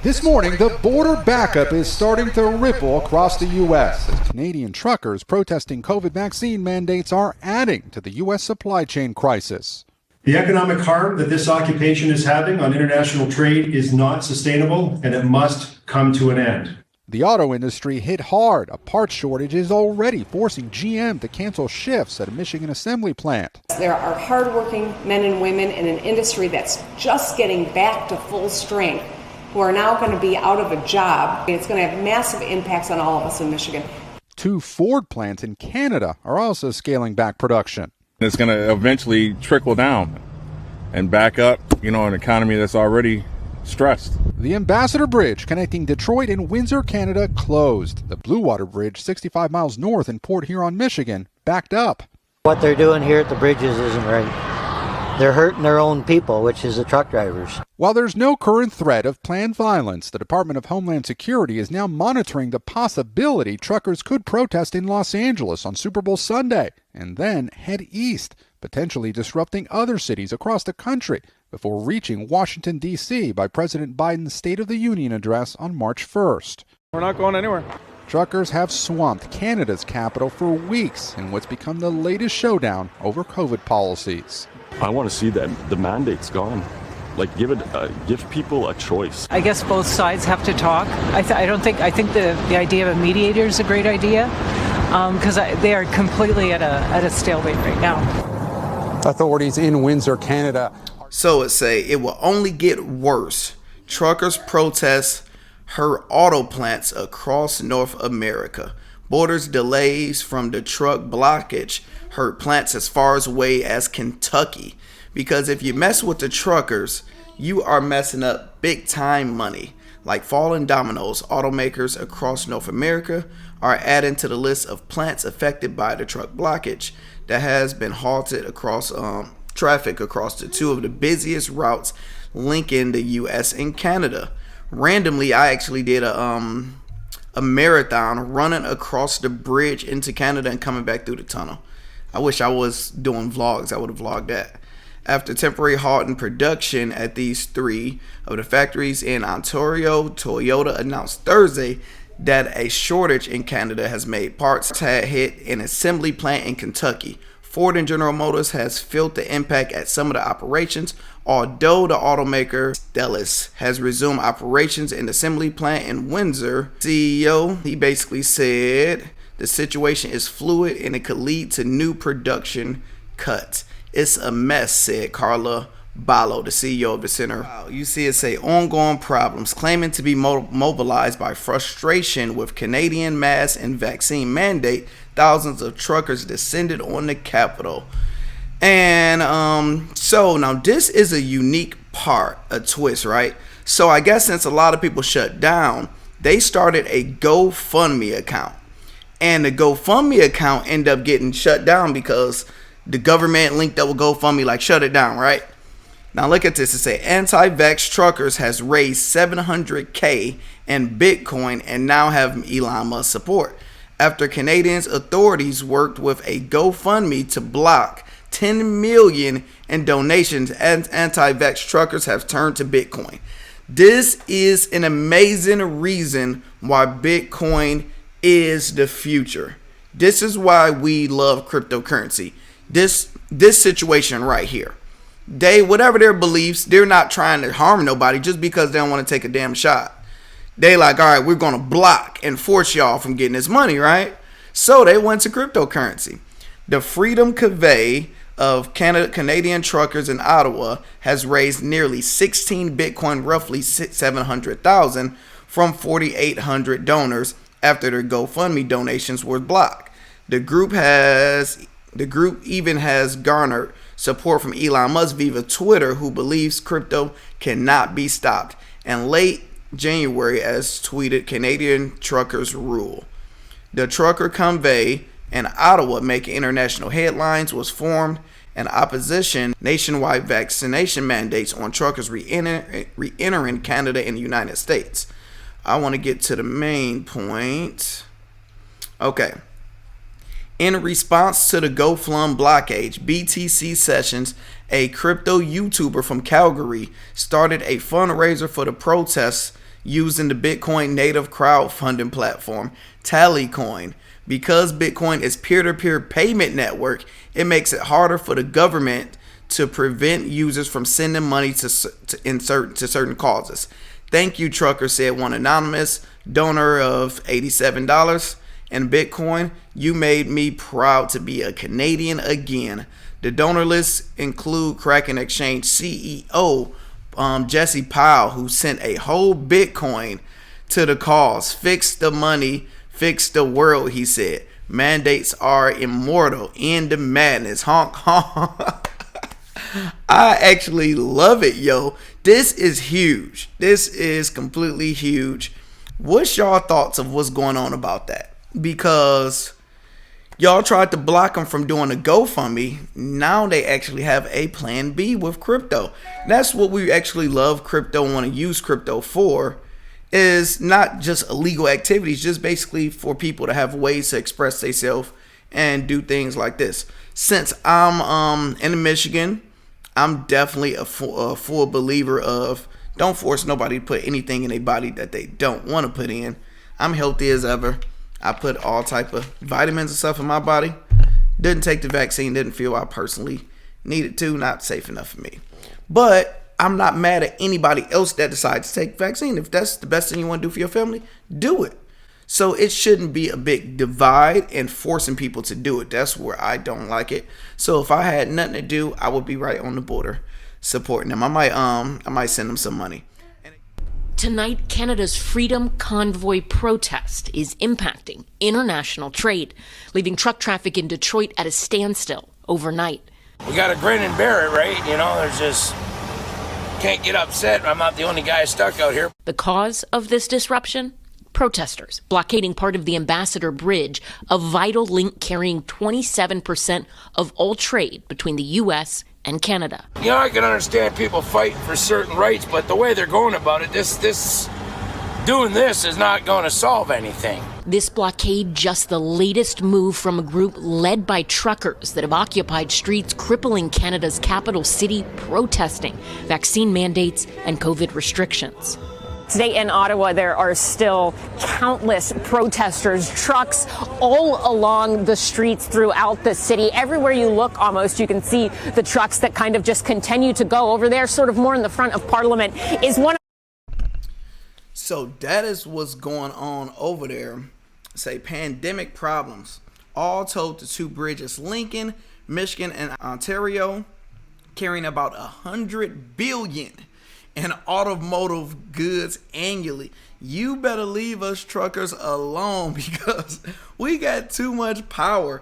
This morning, the border backup is starting to ripple across the U.S. as Canadian truckers protesting COVID vaccine mandates are adding to the U.S. supply chain crisis. The economic harm that this occupation is having on international trade is not sustainable, and it must come to an end. The auto industry hit hard. A parts shortage is already forcing GM to cancel shifts at a Michigan assembly plant. There are hardworking men and women in an industry that's just getting back to full strength who are now going to be out of a job. It's going to have massive impacts on all of us in Michigan. 2 Ford plants in Canada are also scaling back production. It's going to eventually trickle down and back up, an economy that's already stressed. The Ambassador Bridge connecting Detroit and Windsor, Canada closed. The Blue Water Bridge, 65 miles north in Port Huron, Michigan, backed up. What they're doing here at the bridges isn't right. They're hurting their own people, which is the truck drivers. While there's no current threat of planned violence, the Department of Homeland Security is now monitoring the possibility truckers could protest in Los Angeles on Super Bowl Sunday and then head east, potentially disrupting other cities across the country before reaching Washington, D.C. by President Biden's State of the Union address on March 1st. We're not going anywhere. Truckers have swamped Canada's capital for weeks in what's become the latest showdown over COVID policies. I want to see that the mandate's gone. Give people a choice. I guess both sides have to talk. I think the idea of a mediator is a great idea because they are completely at a stalemate right now. Authorities in Windsor, Canada. So it will only get worse. Truckers protest hurt auto plants across North America. Borders delays from the truck blockage hurt plants as far away as Kentucky. Because if you mess with the truckers, you are messing up big time money. Like falling dominoes, automakers across North America are adding to the list of plants affected by the truck blockage that has been halted across traffic across the 2 of the busiest routes linking the U.S. and Canada. Randomly, I actually did a marathon running across the bridge into Canada and coming back through the tunnel. I wish I was doing vlogs. I would have vlogged that. After temporary halt in production at these 3 of the factories in Ontario, Toyota announced Thursday that a shortage in Canada has made parts had hit an assembly plant in Kentucky. Ford and General Motors has felt the impact at some of the operations, although the automaker Stellis has resumed operations in the assembly plant in Windsor. CEO, he basically said the situation is fluid and it could lead to new production cuts. It's a mess, said Carla Balo, the CEO of the center. Wow, you see it say ongoing problems, claiming to be mobilized by frustration with Canadian mask and vaccine mandate. Thousands of truckers descended on the Capitol. And so now this is a unique part, a twist, right? So I guess since a lot of people shut down, they started a GoFundMe account. And the GoFundMe account ended up getting shut down because the government linked up with GoFundMe, shut it down, right? Now look at this. It say Anti-Vax truckers has raised $700K in Bitcoin and now have Elon Musk support. After Canadians authorities worked with a GoFundMe to block $10 million in donations, and anti-vax truckers have turned to Bitcoin. This is an amazing reason why Bitcoin is the future. This is why we love cryptocurrency. This situation right here. Whatever their beliefs, they're not trying to harm nobody just because they don't want to take a damn shot. They all right, we're going to block and force y'all from getting this money, right? So they went to cryptocurrency. The Freedom Convey of Canadian truckers in Ottawa has raised nearly 16 Bitcoin, roughly 700,000 from 4,800 donors after their GoFundMe donations were blocked. The group even has garnered support from Elon Musk via Twitter, who believes crypto cannot be stopped. And late January, as tweeted, Canadian truckers rule. The Trucker Convey in Ottawa, making international headlines, was formed in opposition nationwide vaccination mandates on truckers re-entering Canada and the United States. I want to get to the main point. Okay. In response to the GoFundMe blockage, BTC Sessions, a crypto YouTuber from Calgary, started a fundraiser for the protests using the Bitcoin native crowdfunding platform Tallycoin. Because Bitcoin is peer-to-peer payment network, it makes it harder for the government to prevent users from sending money to certain causes. Thank you, trucker, said one anonymous donor of $87 in Bitcoin. You made me proud to be a Canadian again. The donor list include Kraken Exchange CEO Jesse Powell, who sent a whole Bitcoin to the cause. Fix the money, fix the world, he said. Mandates are immortal. End the madness. Honk, honk. I actually love it, yo. This is huge. This is completely huge. What's y'all thoughts of what's going on about that? Because y'all tried to block them from doing a GoFundMe. Now they actually have a plan B with crypto. That's what we actually love crypto, want to use crypto for, is not just illegal activities, just basically for people to have ways to express themselves and do things like this. Since I'm in Michigan, I'm definitely a full believer of don't force nobody to put anything in their body that they don't want to put in. I'm healthy as ever. I put all type of vitamins and stuff in my body. Didn't take the vaccine. Didn't feel I personally needed to. Not safe enough for me. But I'm not mad at anybody else that decides to take the vaccine. If that's the best thing you want to do for your family, do it. So it shouldn't be a big divide and forcing people to do it. That's where I don't like it. So if I had nothing to do, I would be right on the border supporting them. I might send them some money. Tonight, Canada's Freedom Convoy protest is impacting international trade, leaving truck traffic in Detroit at a standstill overnight. We got to grin and bear it, right? You know, there's just can't get upset. I'm not the only guy stuck out here. The cause of this disruption? Protesters blockading part of the Ambassador Bridge, a vital link carrying 27% of all trade between the U.S. and Canada. You know, I can understand people fighting for certain rights, but the way they're going about it, doing this is not going to solve anything. This blockade just the latest move from a group led by truckers that have occupied streets crippling Canada's capital city, protesting vaccine mandates and COVID restrictions. Today in Ottawa, there are still countless protesters, trucks all along the streets throughout the city. Everywhere you look, almost, you can see the trucks that kind of just continue to go over there, sort of more in the front of Parliament, is one. So that is what's going on over there. Say pandemic problems. All told, the two bridges, Lincoln, Michigan, and Ontario, carrying about $100 billion in automotive goods annually. You better leave us truckers alone because we got too much power.